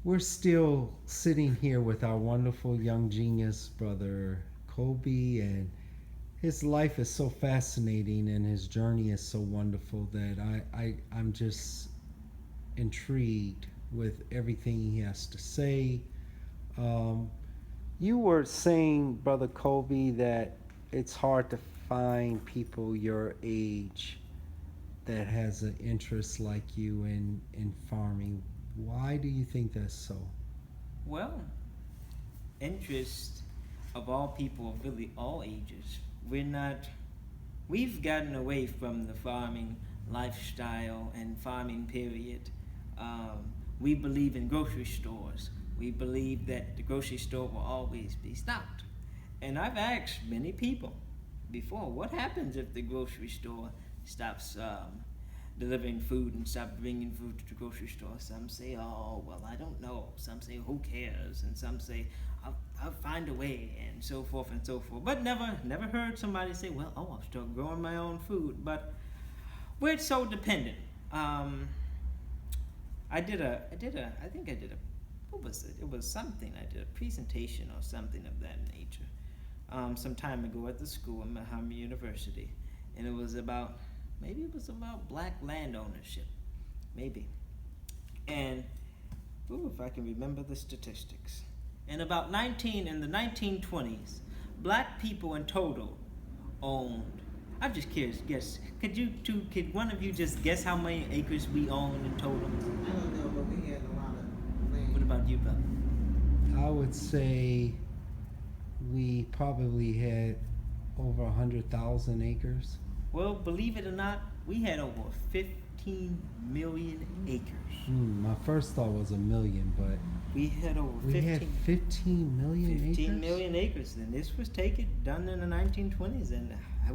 We're still sitting here with our wonderful young genius brother Kobe, and his life is so fascinating and his journey is so wonderful that I'm just intrigued with everything he has to say. Um, you were saying, Brother Kobe, that it's hard to find people your age that has an interest like you in farming. Why do you think that's so? Well, interest of all people of really all ages. We're not, we've gotten away from the farming lifestyle and farming period. We believe in grocery stores. We believe that the grocery store will always be stocked. And I've asked many people before, what happens if the grocery store stops delivering food and stop bringing food to the grocery store? Some say, oh, well, I don't know. Some say, who cares? And some say, I'll find a way, and so forth and so forth. But never heard somebody say, well, oh, I'll start growing my own food. But we're so dependent. I think I did a, what was it? It was something. I did a presentation or something of that nature some time ago at the school at Muhammad University, and it was about, maybe it was about black land ownership, maybe. And ooh, if I can remember the statistics, in the 1920s, black people in total owned. I'm just curious. Guess. Could one of you just guess how many acres we own in total? I don't know, but we had a lot of land. What about you, brother? I would say we probably had over 100,000 acres. Well, believe it or not, we had over 15 million acres. My first thought was a million, but We had over we had 15 million 15 acres. million acres, and this was done in the 1920s. And I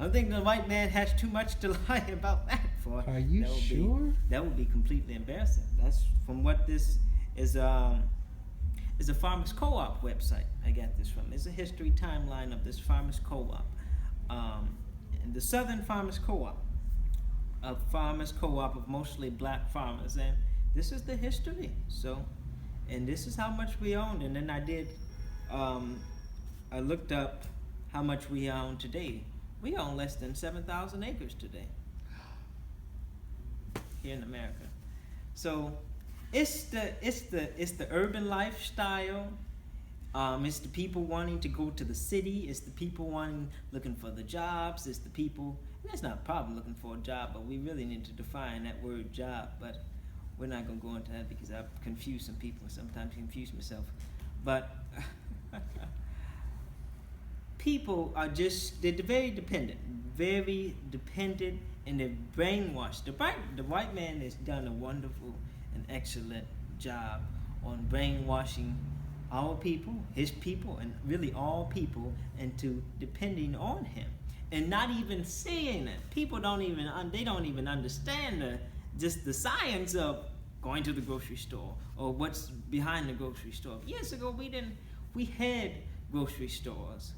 don't think the white man has too much to lie about that for. Are you That would sure? That would be completely embarrassing. That's from what this is. Is a farmers co-op website. I got this from. It's a history timeline of this farmers co-op, and the Southern Farmers Co-op, a farmers co-op of mostly black farmers, and this is the history. So, and this is how much we owned. And then um, I looked up how much we own today. We own less than 7,000 acres today here in America. So it's the urban lifestyle. It's the people wanting to go to the city. It's the people looking for the jobs. It's the people. And that's not a problem looking for a job, but we really need to define that word job. But we're not gonna go into that because I've confused some people and sometimes confuse myself. But people are they're very dependent, and they're brainwashed. The white man has done a wonderful and excellent job on brainwashing our people, his people, and really all people into depending on him, and not even seeing it. People don't even understand just the science of going to the grocery store or what's behind the grocery store. Years ago, we had grocery stores.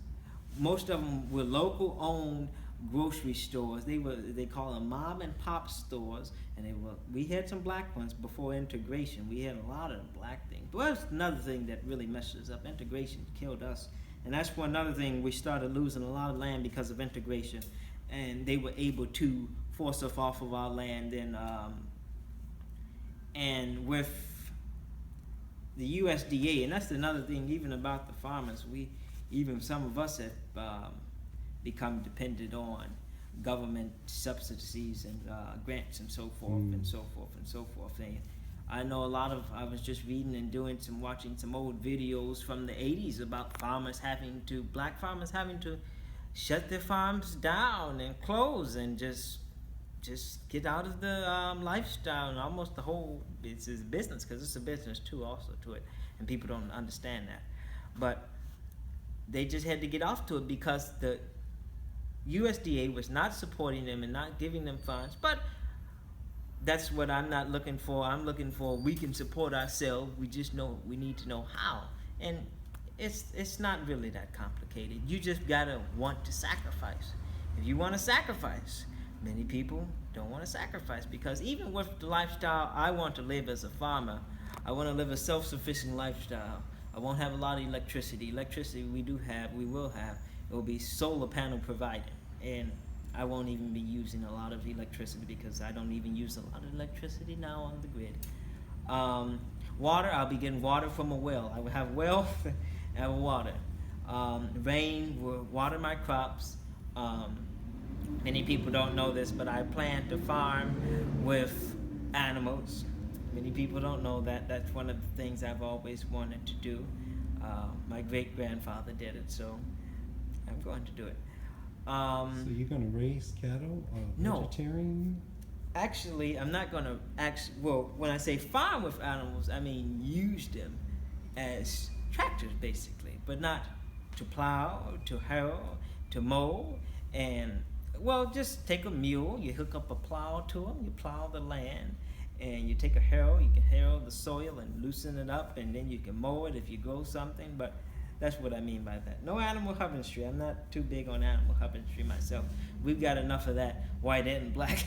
Most of them were local owned grocery stores. They call them mom and pop stores, and we had some black ones before integration. We had a lot of black things. But that's another thing that really messes up. Integration killed us, and that's for another thing. We started losing a lot of land because of integration, and they were able to force us off of our land. And with the USDA, and that's another thing. Even about the farmers, even some of us have become dependent on government subsidies and grants and so forth and so forth and so forth. And I know I was just reading and watching some old videos from the 80s about black farmers having to shut their farms down and close and just get out of the lifestyle, and almost the whole it's business, because it's a business too also to it, and people don't understand that. But they just had to get off to it because the USDA was not supporting them and not giving them funds. But that's what I'm not looking for. I'm looking for we can support ourselves. We just know we need to know how. And it's not really that complicated. You just gotta want to sacrifice. If you want to sacrifice, many people don't want to sacrifice, because even with the lifestyle I want to live as a farmer, I want to live a self-sufficient lifestyle. I won't have a lot of electricity. Electricity we will have. It will be solar panel provided, and I won't even be using a lot of electricity because I don't even use a lot of electricity now on the grid. Water, I'll be getting water from a well. I will have well and have water. Rain will water my crops. Many people don't know this, but I plan to farm with animals. Many people don't know that. That's one of the things I've always wanted to do. My great-grandfather did it, so I'm going to do it. So you're going to raise cattle? No. Vegetarian? Actually, I'm not going to well, when I say farm with animals, I mean use them as tractors, basically, but not to plow, to harrow, to mow, and, well, just take a mule, you hook up a plow to them, you plow the land, and you take a harrow, you can harrow the soil and loosen it up, and then you can mow it if you grow something, but that's what I mean by that. No animal husbandry. I'm not too big on animal husbandry myself. We've got enough of that, white and black.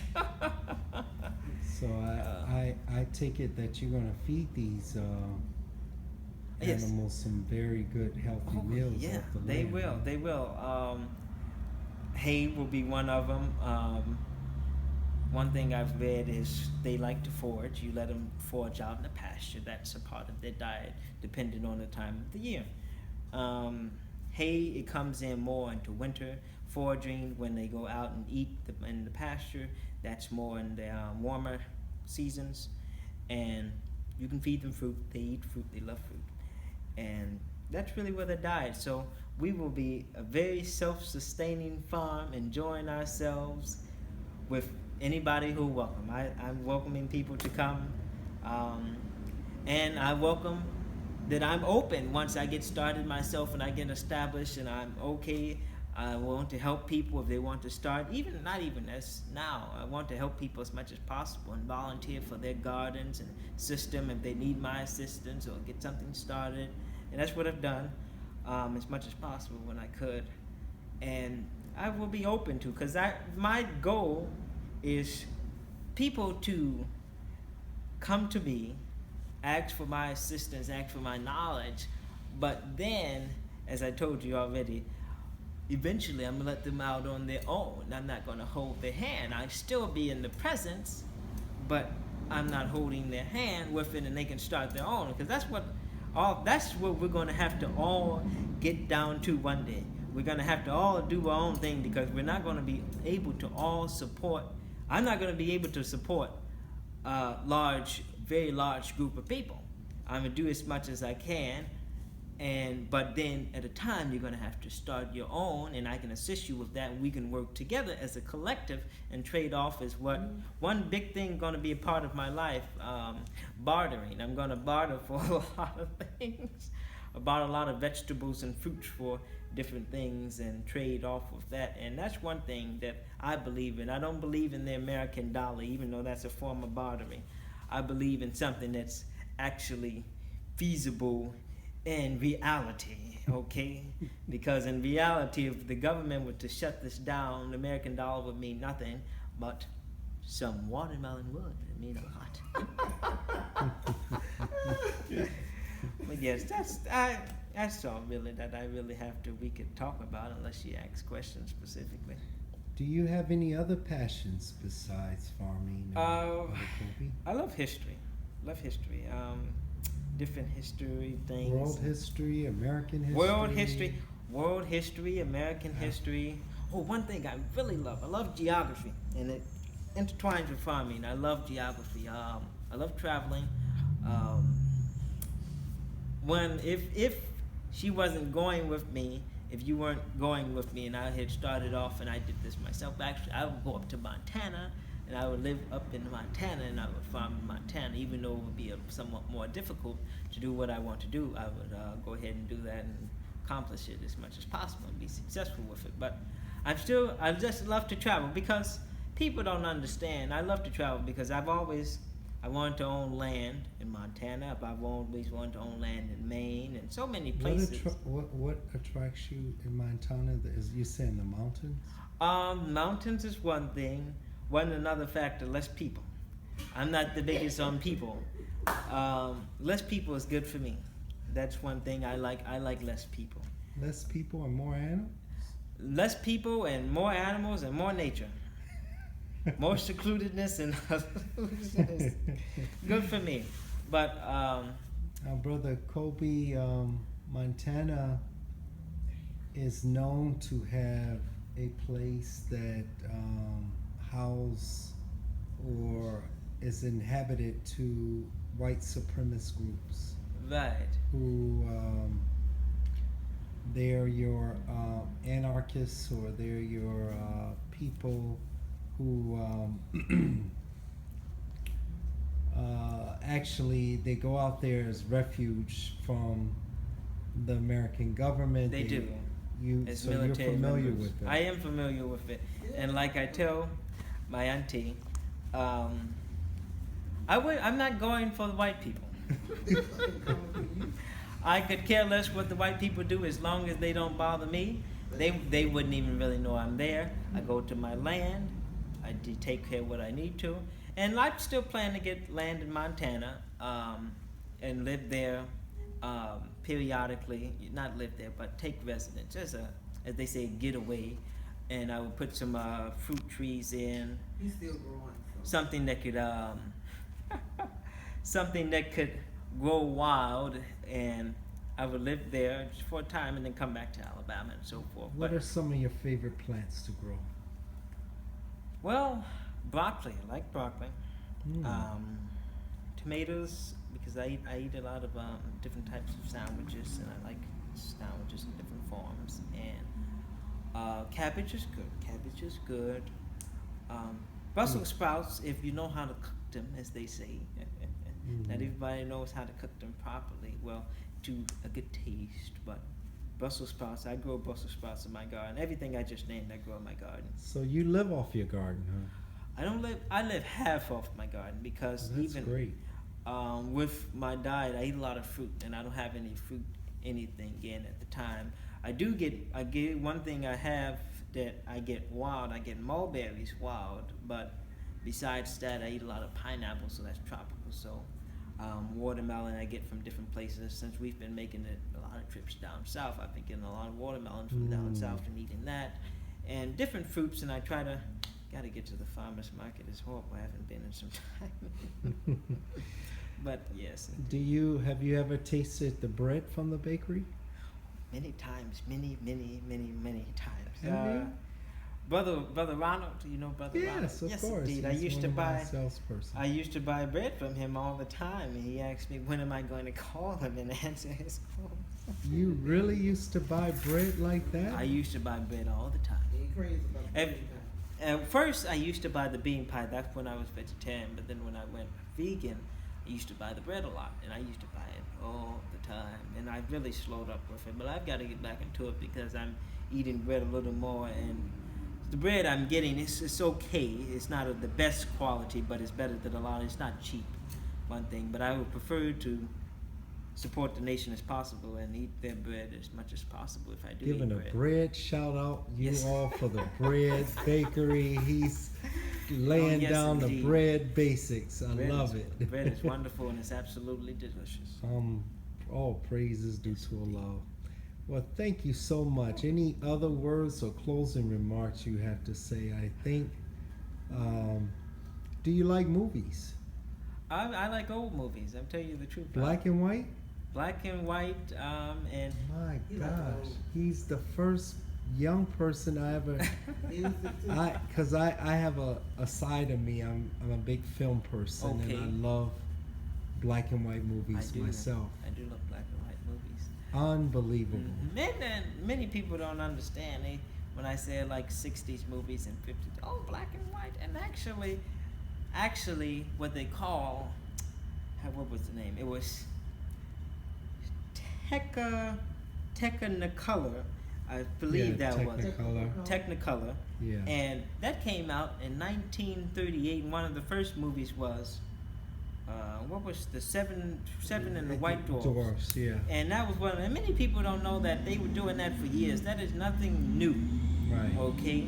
So I take it that you're going to feed these Yes. animals some very good, healthy meals Yeah, off the they land. will. They will. Hay will be one of them. One thing I've read is they like to forage. You let them forage out in the pasture. That's a part of their diet, depending on the time of the year. Hay, it comes in more into winter. Foraging, when they go out and eat in the pasture, that's more in the warmer seasons. And you can feed them fruit. They eat fruit. They love fruit. And that's really what their diet. So we will be a very self-sustaining farm, enjoying ourselves with anybody who welcome. I'm welcoming people to come, and I welcome that I'm open once I get started myself and I get established and I'm okay. I want to help people if they want to start, not even as now. I want to help people as much as possible and volunteer for their gardens and system if they need my assistance or get something started. And that's what I've done as much as possible when I could. And I will be open to, because my goal is people to come to me, ask for my assistance, ask for my knowledge, but then, as I told you already, eventually I'm going to let them out on their own. I'm not going to hold their hand. I still be in the presence, but I'm not holding their hand with it, and they can start their own, because that's what we're going to have to all get down to one day. We're going to have to all do our own thing, because we're not going to be able to all support. I'm not going to be able to support a very large group of people. I'm going to do as much as I can, but then at a time you're going to have to start your own, and I can assist you with that, and we can work together as a collective and trade off is what one big thing going to be a part of my life, bartering. I'm going to barter for a lot of things. I bought a lot of vegetables and fruits for different things and trade off of that, and that's one thing that I believe in. I don't believe in the American dollar, even though that's a form of bartering. I believe in something that's actually feasible in reality, okay? Because in reality, if the government were to shut this down, the American dollar would mean nothing, but some watermelon would. It mean a lot. But yes, that's all really that I really we could talk about, unless you ask questions specifically. Do you have any other passions besides farming? I love history. Different history things. World history, American history. World history, American history. Oh, one thing I really love. I love geography, and it intertwines with farming. I love geography. I love traveling. If she wasn't going with me, if you weren't going with me, and I had started off and I did this myself, actually, I would go up to Montana, and I would live up in Montana, and I would farm in Montana, even though it would be somewhat more difficult to do what I want to do. I would go ahead and do that and accomplish it as much as possible and be successful with it. But I just love to travel, because people don't understand. I love to travel because I wanted to own land in Montana. I've always wanted to own land in Maine and so many places. What attracts you in Montana? Is you saying the mountains? Mountains is one thing. Another factor, less people. I'm not the biggest on people. Less people is good for me. That's one thing I like. I like less people. Less people and more animals. Less people and more animals and more nature. More secludedness and good for me. But Our brother Kobe, Montana is known to have a place that house or is inhabited to white supremacist groups right, who they're your anarchists or they're your people who actually they go out there as refuge from the American government. they do. As So you're military familiar members. with it. I am familiar with it, and like I tell my auntie, I'm not going for the white people. I could care less what the white people do as long as they don't bother me. They wouldn't even really know I'm there. I go to my land. I take care of what I need to, and I still plan to get land in Montana and live there periodically. Not live there, but take residence as as they say, getaway. And I would put some fruit trees in, He's still growing. So. something that could something that could grow wild, and I would live there just for a time and then come back to Alabama and so forth. What But, are some of your favorite plants to grow? well, broccoli. I like broccoli. Mm. Tomatoes, because I eat a lot of different types of sandwiches, and I like sandwiches in different forms. And cabbage is good. Cabbage is good. Brussels sprouts, if you know how to cook them, as they say. Not everybody knows how to cook them properly. Well, to a good taste, but Brussels sprouts. I grow Brussels sprouts in my garden. Everything I just named, I grow in my garden. So you live off your garden, huh? I don't live. I live half off my garden because That's even great. with my diet, I eat a lot of fruit, and I don't have any fruit anything in at the time. I get one thing I have that I get wild. I get mulberries wild, but besides that, I eat a lot of pineapple, so that's tropical. So watermelon I get from different places. Since we've been making a lot of trips down south, I've been getting a lot of watermelon from down south and eating that, and different fruits. And I try to. Got to get to the farmers market. It's horrible. I haven't been in some time. But yes, Have you ever tasted the bread from the bakery? many times, many times. Have you? Brother Ronald, you know Brother Ronald? Yes, of Yes, course. indeed. I He's used one to of my buy. salesperson. I used to buy bread from him all the time, and he asked me, "When am I going to call him and answer his call?" You really used to buy bread like that? I used to buy bread all the time. He crazy about the Every- green pie. First, I used to buy the bean pie. That's when I was vegetarian. But then when I went vegan, I used to buy the bread a lot, and I used to buy it all the time. And I really slowed up with it. But I've got to get back into it because I'm eating bread a little more. And the bread I'm getting, it's okay. It's not of the best quality, but it's better than a lot. It's not cheap, one thing. But I would prefer to support the nation as possible and eat their bread as much as possible if I do Giving eat a bread. bread shout out, you Yes. all for the bread bakery. He's laying yes, down indeed. the bread basics. I Bread love is, it. Bread is wonderful and it's absolutely delicious. All praises due to Allah. Well, thank you so much. Any other words or closing remarks you have to say? I think. Do you like movies? I like old movies. I'm telling you the truth. Black and white? Black and white, and My He like gosh, old. he's the first young person I ever. Music too. I have a side of me. I'm a big film person, Okay. and I love black and white I movies do. myself. I do love black and white movies. Unbelievable. Many people don't understand when I say like 60s movies and 50s. Oh, black and white, and actually, what they call, what was the name? It was Technicolor, I believe Yeah, that was Technicolor. Technicolor, Yeah. and that came out in 1938. And one of the first movies was, what was the Seven and the White Dwarfs? Dwarfs, yeah. And that was one. And many people don't know that they were doing that for years. That is nothing new. Right. Okay.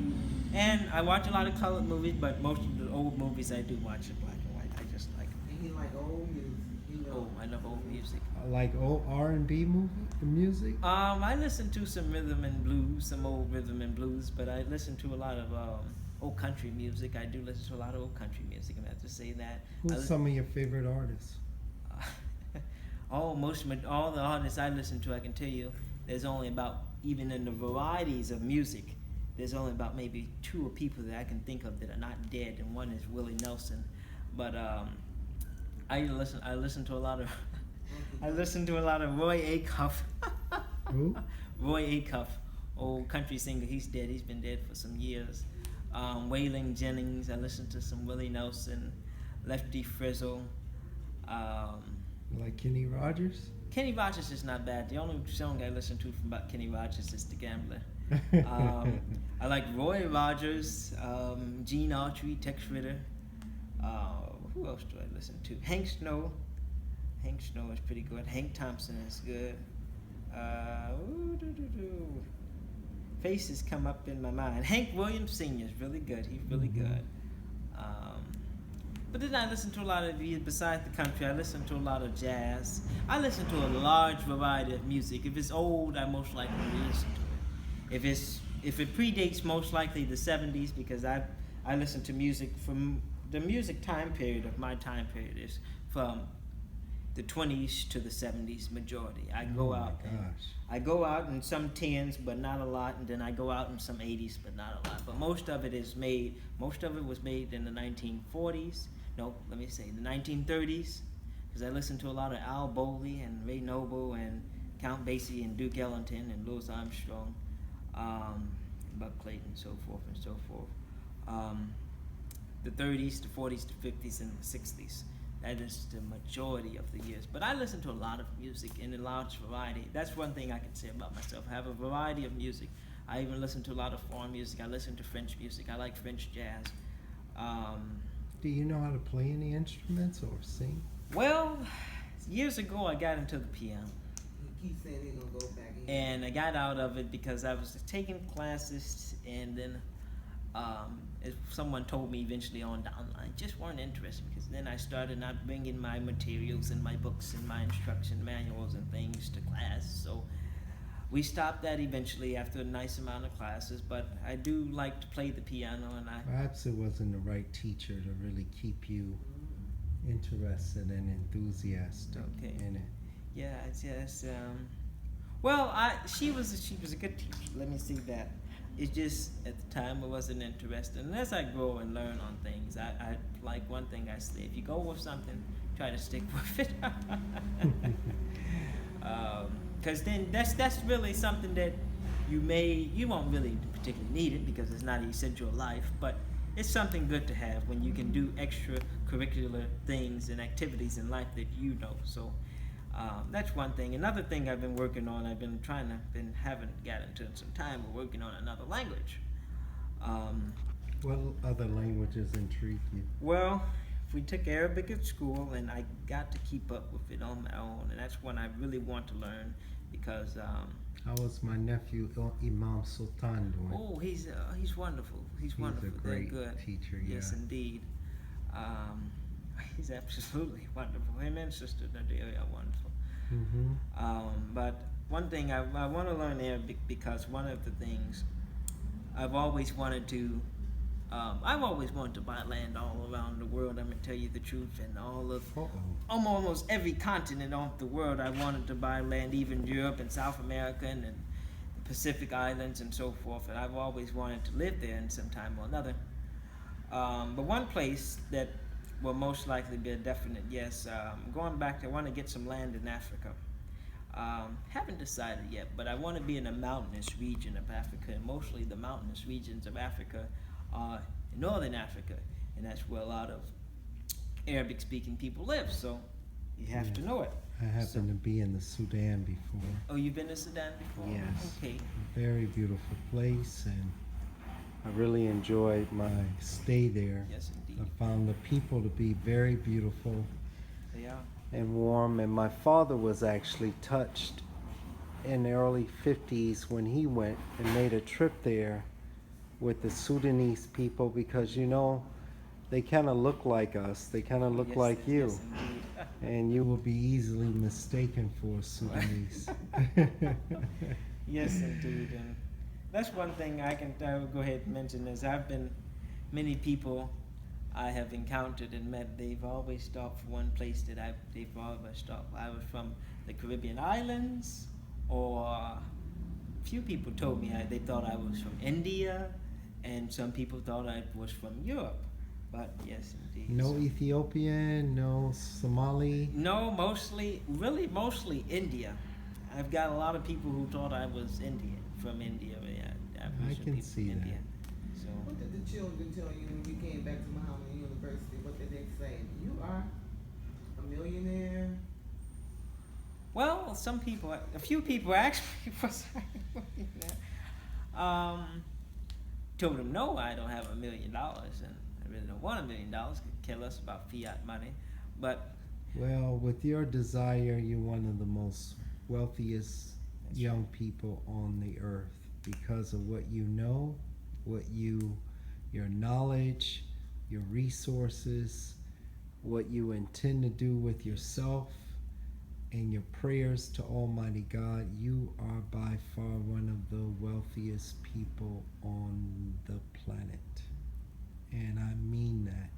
And I watch a lot of colored movies, but most of the old movies I do watch in black and white. I just like them. And he like old music. music. Like old R&B music? I listen to some rhythm and blues, some old rhythm and blues, but I listen to a lot of old country music. I do listen to a lot of old country music. I'm gonna have to say that. Who's some of your favorite artists? All the artists I listen to, I can tell you, there's only about, even in the varieties of music, there's only about maybe 2 people that I can think of that are not dead, and one is Willie Nelson. But I listen to a lot of Roy Acuff. Who? Roy Acuff, old country singer. He's dead. He's been dead for some years. Waylon Jennings. I listen to some Willie Nelson, Lefty Frizzle. Like Kenny Rogers? Kenny Rogers is not bad. The only song I listen to from about Kenny Rogers is The Gambler. I like Roy Rogers, Gene Autry, Tex Ritter. Who else do I listen to? Hank Snow. Hank Snow is pretty good. Hank Thompson is good. Faces come up in my mind. Hank Williams Sr. is really good. He's really good. But then I listen to a lot of, besides the country, I listen to a lot of jazz. I listen to a large variety of music. If it's old, I most likely listen to it. If it predates, most likely the 70s, because I listen to music from the music time period of my time period is from the 20s to the 70s majority. I go out in some 10s, but not a lot, and then I go out in some 80s, but not a lot. But most of it was made in the 1940s. No, let me say the 1930s, because I listened to a lot of Al Bowley and Ray Noble and Count Basie and Duke Ellington and Louis Armstrong, Buck Clayton, so forth and so forth. The 30s, the 40s, the 50s, and the 60s. That is the majority of the years. But I listen to a lot of music in a large variety. That's one thing I can say about myself. I have a variety of music. I even listen to a lot of foreign music. I listen to French music. I like French jazz. Do you know how to play any instruments or sing? Well, years ago I got into the piano. He keeps saying he's gonna go back in. And I got out of it because I was taking classes, and then if someone told me eventually on down the line, just weren't interested, because then I started not bringing my materials and my books and my instruction manuals and things to class. So we stopped that eventually after a nice amount of classes, but I do like to play the piano, and Perhaps it wasn't the right teacher to really keep you interested and enthusiastic in it. Yeah, yes. Well, she was a good teacher. Let me see that. It's just at the time I wasn't interested. And as I grow and learn on things, I like one thing I say: if you go with something, try to stick with it. Because then that's really something that you won't really particularly need it, because it's not an essential life, but it's something good to have when you can do extracurricular things and activities in life that you know. So that's one thing. Another thing I've been working on, haven't gotten to in some time, we're working on another language. What other languages intrigue you? Well, we took Arabic at school, and I got to keep up with it on my own, and that's one I really want to learn, because How was my nephew Imam Sultan doing? oh, he's wonderful. He's wonderful. a great They're good teacher, Yes, yeah. indeed. He's absolutely wonderful. Him and Sister Nadia are wonderful. Mm-hmm. But one thing I want to learn Arabic, because one of the things I've always wanted to buy land all around the world. I'm gonna tell you the truth, and almost every continent of the world, I wanted to buy land, even Europe and South America and the Pacific Islands and so forth. And I've always wanted to live there in some time or another. But one place that will most likely be a definite yes. Going back, I want to get some land in Africa. Haven't decided yet, but I want to be in a mountainous region of Africa, and mostly the mountainous regions of Africa are in northern Africa, and that's where a lot of Arabic-speaking people live. So you have to know it. I happened to be in the Sudan before. Oh, you've been to Sudan before? Yes. Okay. Very beautiful place, and I really enjoyed my stay there. Yes, indeed. I found the people to be very beautiful They are. and warm, and my father was actually touched in the early 50s when he went and made a trip there with the Sudanese people, because they kind of look like us. They kind of look Yes, like you. Yes, indeed. and you will be easily mistaken for a Sudanese. Yes, indeed. And that's one thing I will go ahead and mention is many people I have encountered and met, they've always stopped for one place they've always stopped. I was from the Caribbean islands, or few people told me they thought I was from India, and some people thought I was from Europe. But yes, indeed. No Ethiopian, no Somali. No, mostly India. I've got a lot of people who thought I was Indian, from India. Yeah, I can see that. So, What did the children tell you when you came back to Muhammad University? What did they say? You are a millionaire. well, a few people actually was told them no, I don't have $1 million, and I really don't want $1 million. Could kill us about fiat money, but Well, with your desire, you're one of the most wealthiest That's young people on the earth because of what you know, your knowledge, your resources, what you intend to do with yourself, and your prayers to Almighty God. You are by far one of the wealthiest people on the planet. And I mean that.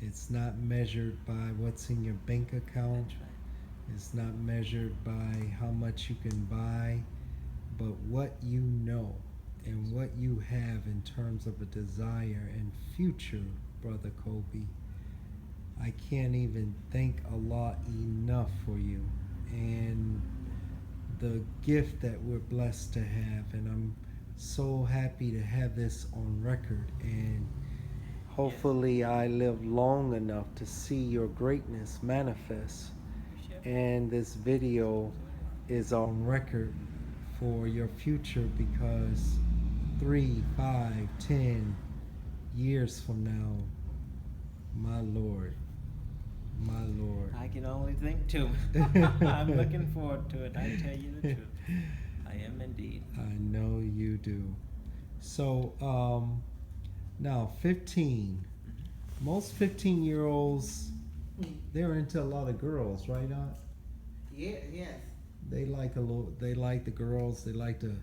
It's not measured by what's in your bank account. that's right. It's not measured by how much you can buy, but what you know and what you have in terms of a desire and future, Brother Kobe. I can't even thank Allah enough for you and the gift that we're blessed to have. And I'm so happy to have this on record. And hopefully I live long enough to see your greatness manifest. Sure. And this video is on record for your future, because 3, 5, 10 years from now, my Lord, I can only think too. I'm looking forward to it. I tell you the truth. I am indeed. I know you do. So now 15. Most 15-year-olds, they're into a lot of girls, right, Aunt? Yeah, yes. They like the girls. They like to,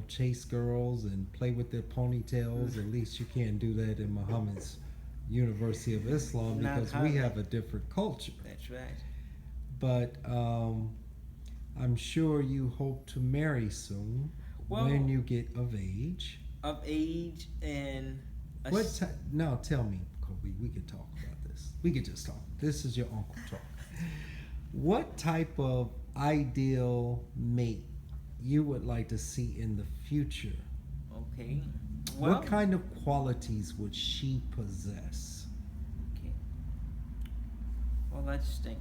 chase girls and play with their ponytails. At least you can't do that in Muhammad's University of Islam, Not because we hardly. have a different culture. That's right. But I'm sure you hope to marry soon, Well- when you get of age. Of age and a What? s- Now tell me, Kobe. We could talk about this. We could just talk. This is your uncle talk. What type of ideal mate you would like to see in the future? okay. Well, What kind of qualities would she possess? okay. Well, let's think.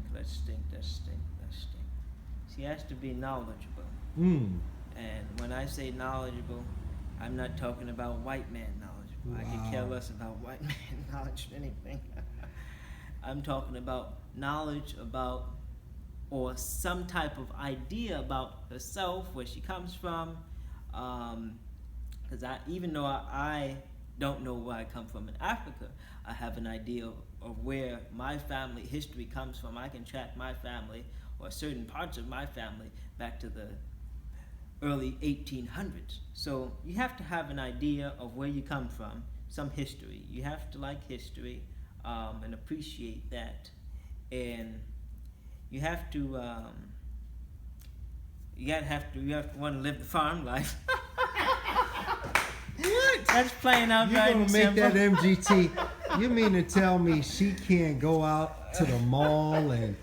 She has to be knowledgeable. Mm. And when I say knowledgeable, I'm not talking about white man knowledgeable. I could care Wow. less about white man knowledge than anything. I'm talking about knowledge about, or some type of idea about herself, where she comes from. Because even though I don't know where I come from in Africa, I have an idea of where my family history comes from. I can track my family, or certain parts of my family, back to the early 1800s. So you have to have an idea of where you come from, some history. You have to like history and appreciate that. And you have to want to live the farm life. What? That's playing out You're right gonna and make simple. that MGT? You mean to tell me she can't go out to the mall and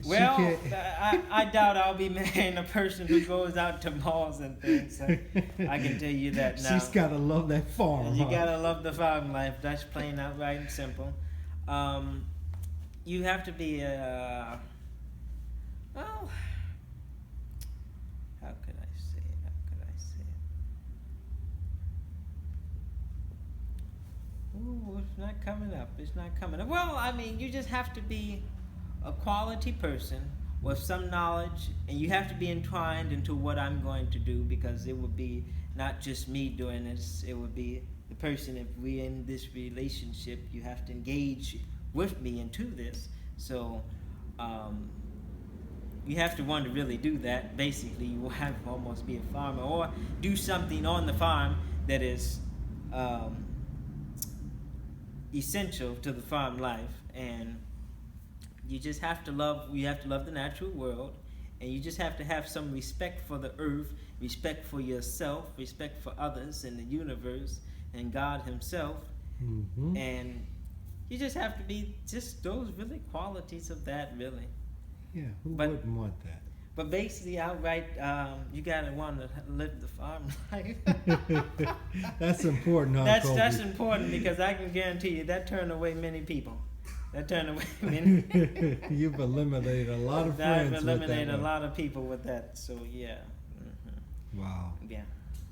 Well, she can't? I doubt I'll be marrying a person who goes out to malls and things. I can tell you that now. She's gotta love that farm. You huh? gotta love the farm life. That's playing out right and simple. You have to be well, how could I say it? Ooh, it's not coming up. Well, I mean, you just have to be a quality person with some knowledge, and you have to be entwined into what I'm going to do, because it would be not just me doing this, it would be the person. If we're in this relationship, you have to engage with me into this. So, um, you have to want to really do that. Basically, you will have to almost be a farmer or do something on the farm that is um, essential to the farm life. And you just have to love. You have to love the natural world, and you just have to have some respect for the earth, respect for yourself, respect for others and the universe and God Himself, Hmm. and you just have to be just those really qualities of that really. Yeah, who But wouldn't want that? but basically, outright, you gotta want to live the farm life. That's important, huh, That's Kobe? important because I can guarantee you that turned away many people. That turned away many. You've eliminated a lot of I've friends with eliminated that a one. lot of people with that. So yeah, Wow. yeah.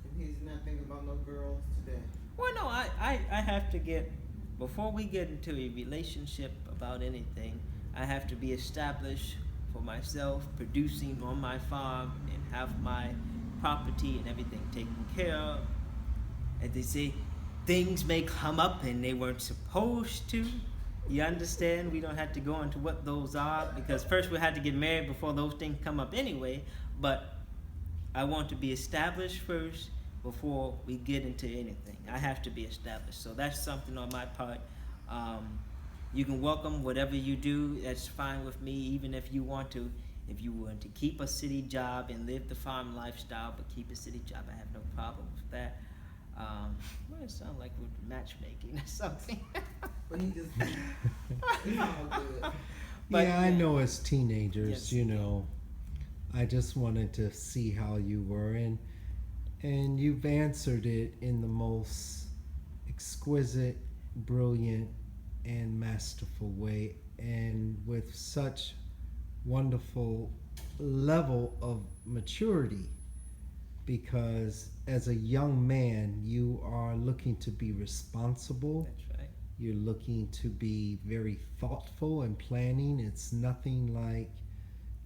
And he's not thinking about no girls today. Well, no, I have to get before we get into a relationship about anything. I have to be established for myself, producing on my farm and have my property and everything taken care of. And they say things may come up and they weren't supposed to. You understand? We don't have to go into what those are because first we had to get married before those things come up anyway. But I want to be established first before we get into anything. I have to be established. So that's something on my part. You can welcome whatever you do. That's fine with me. Even if you want to, if you want to keep a city job and live the farm lifestyle, but keep a city job, I have no problem with that. Well, it sounds like we're matchmaking or something. But he just, it's all good. But, yeah, I know as teenagers, Yes. you know, I just wanted to see how you were, and you've answered it in the most exquisite, brilliant, and masterful way, and with such wonderful level of maturity. Because as a young man, you are looking to be responsible. That's right. You're looking to be very thoughtful and planning. It's nothing like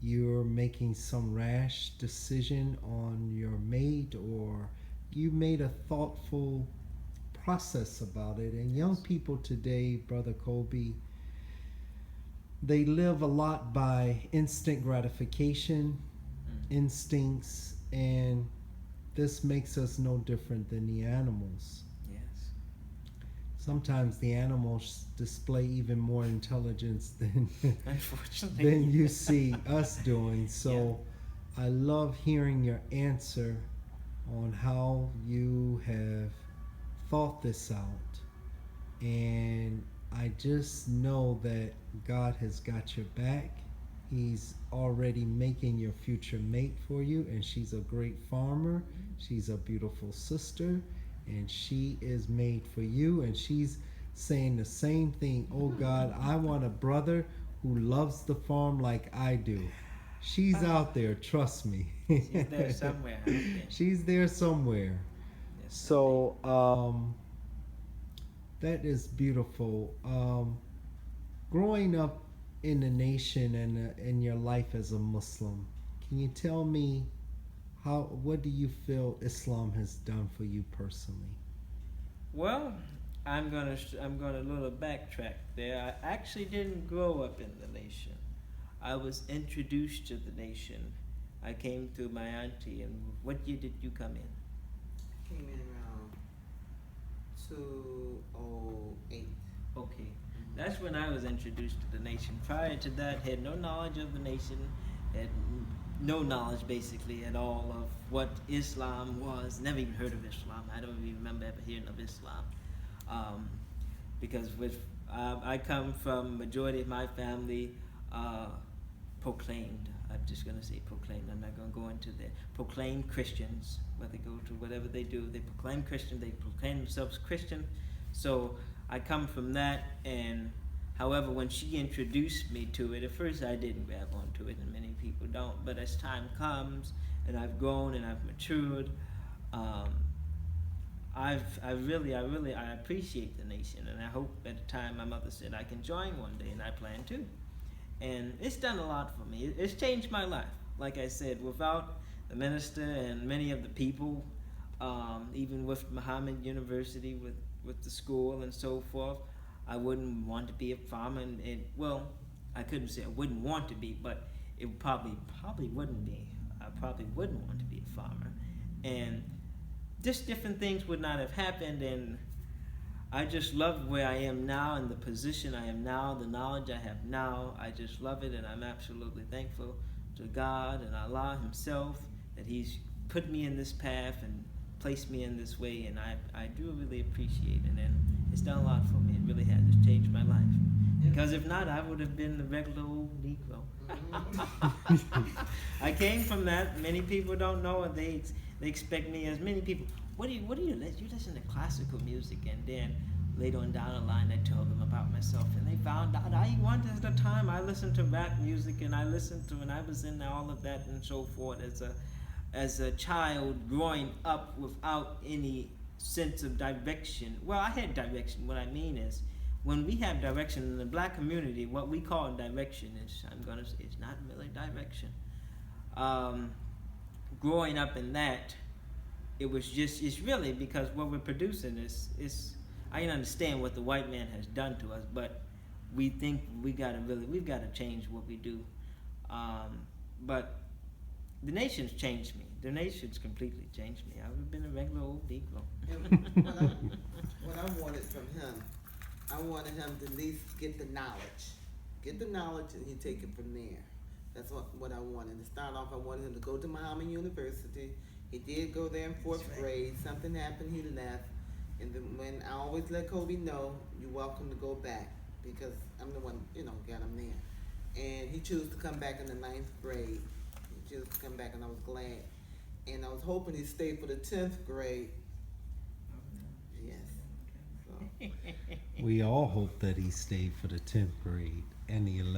you're making some rash decision on your mate, or you made a thoughtful process about it. And young people today, Brother Colby, they live a lot by instant gratification, instincts, and this makes us no different than the animals. Yes. Sometimes the animals display even more intelligence than Unfortunately. than you see us doing. So I love hearing your answer on how you have thought this out. And I just know that God has got your back. He's already making your future mate for you, and she's a great farmer. She's a beautiful sister, and she is made for you. And she's saying the same thing. Oh God, I want a brother who loves the farm like I do. She's out there, trust me. She's there somewhere out there. She's there somewhere. Yes, So that is beautiful. Growing up in the nation and in your life as a Muslim, can you tell me what do you feel Islam has done for you personally? well, I'm gonna a little backtrack there. I actually didn't grow up in the nation. I was introduced to the nation. I came through my auntie. And what year did you come in? Came in around 208. Okay, that's when I was introduced to the nation. Prior to that, had no knowledge of the nation, had no knowledge basically at all of what Islam was. Never even heard of Islam. I don't even remember ever hearing of Islam, because I come from majority of my family proclaimed. I'm just gonna say proclaimed. I'm not gonna go into that. Proclaimed Christians. Where they go to whatever they do, they proclaim Christian. They proclaim themselves Christian. So I come from that, and however, when she introduced me to it, at first I didn't grab onto it, and many people don't. But as time comes, and I've grown and I've matured, I appreciate the nation, and I hope at the time my mother said I can join one day, and I plan to. And it's done a lot for me. It's changed my life. Like I said, without the minister and many of the people, even with Muhammad University, with the school and so forth, I wouldn't want to be a farmer. And well, I couldn't say I wouldn't want to be, but it probably wouldn't be. I probably wouldn't want to be a farmer, and just different things would not have happened. And I just love where I am now and the position I am now, the knowledge I have now. I just love it, and I'm absolutely thankful to God and Allah Himself that He's put me in this path and placed me in this way, and I do really appreciate it, and it's done a lot for me. It really has. It's changed my life. Because if not, I would have been a regular old Negro. I came from that. Many people don't know it. They expect me, as many people, what do you listen to classical music? And then later on down the line, I told them about myself, and they found out at the time I listened to rap music, and I was in all of that and so forth as a child growing up without any sense of direction. Well, I had direction. What I mean is, when we have direction in the black community, what we call direction is, it's not really direction. Growing up in that, it's really because what we're producing is, I can understand what the white man has done to us, but we think we've got to change what we do. But the nation's changed me. The nation's completely changed me. I've been a regular old Negro. And what I wanted from him, I wanted him to at least get the knowledge. Get the knowledge and he take it from there. That's what I wanted. To start off, I wanted him to go to Muhammad University. He did go there in fourth grade. Something happened, he left. And then when I always let Kobe know, you're welcome to go back, because I'm the one, got him there. And he chose to come back in the 9th grade. He chose to come back, and I was glad. And I was hoping he'd stay for the 10th grade. Yes. So. We all hope that he stayed for the 10th grade and the 11th.